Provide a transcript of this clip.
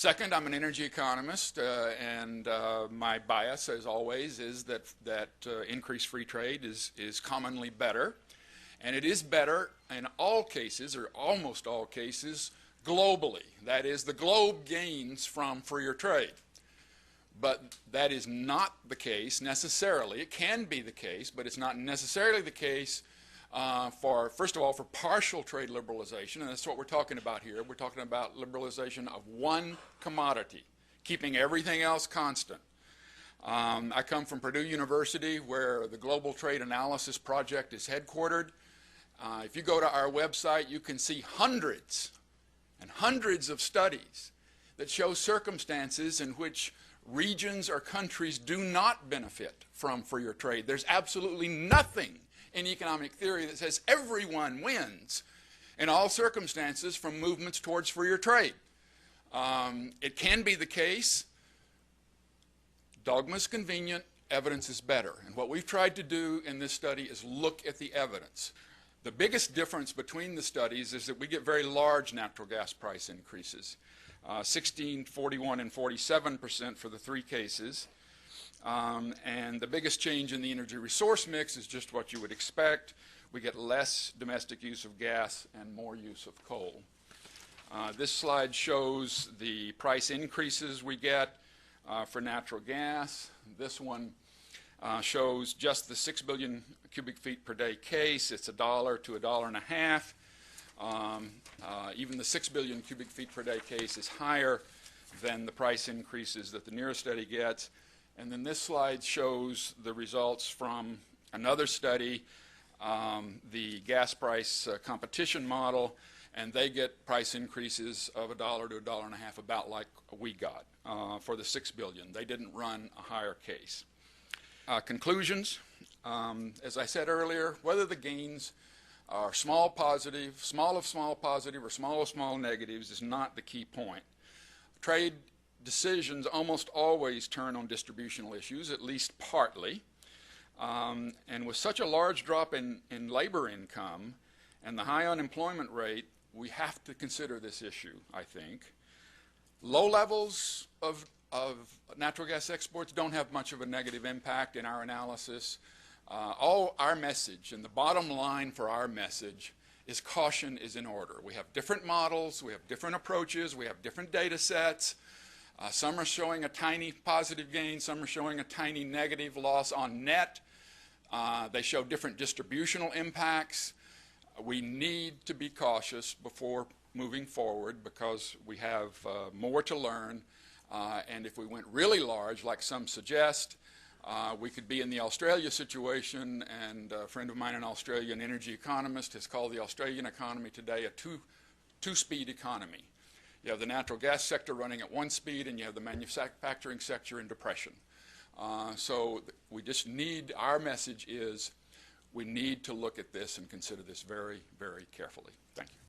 Second, I'm an energy economist, and my bias, as always, is that increased free trade is commonly better. And it is better in all cases, or almost all cases, globally. That is, the globe gains from freer trade. But that is not the case necessarily. It can be the case, but it's not necessarily the case first of all, for partial trade liberalization, and that's what we're talking about here. We're talking about liberalization of one commodity, keeping everything else constant. I come from Purdue University, where the Global Trade Analysis Project is headquartered. If you go to our website, you can see hundreds and hundreds of studies that show circumstances in which regions or countries do not benefit from freer trade. There's absolutely nothing in economic theory that says everyone wins in all circumstances from movements towards freer trade. It can be the case. Dogma is convenient, evidence is better. And what we've tried to do in this study is look at the evidence. The biggest difference between the studies is that we get very large natural gas price increases, 16, 41, and 47% for the three cases. And the biggest change in the energy resource mix is just what you would expect. We get less domestic use of gas and more use of coal. This slide shows the price increases we get for natural gas. This one shows just the 6 billion cubic feet per day case. It's $1 to $1.50. Even the 6 billion cubic feet per day case is higher than the price increases that the nearest study gets. And then this slide shows the results from another study, the gas price competition model, and they get price increases of $1 to $1.50, about like we got for the 6 billion. They didn't run a higher case. Conclusions, as I said earlier, whether the gains are small positive, small of small positive, or small of small negatives is not the key point. Trade decisions almost always turn on distributional issues, at least partly. And with such a large drop in labor income and the high unemployment rate, we have to consider this issue, I think. Low levels of natural gas exports don't have much of a negative impact in our analysis. All our message, and the bottom line for our message, is caution is in order. We have different models, we have different approaches, we have different data sets. Some are showing a tiny positive gain, some are showing a tiny negative loss on net. They show different distributional impacts. We need to be cautious before moving forward because we have more to learn. And if we went really large, like some suggest, we could be in the Australia situation, and a friend of mine, an Australian energy economist, has called the Australian economy today a two-speed economy. You have the natural gas sector running at one speed, and you have the manufacturing sector in depression. So we just need, our message is we need to look at this and consider this very, very carefully. Thank you.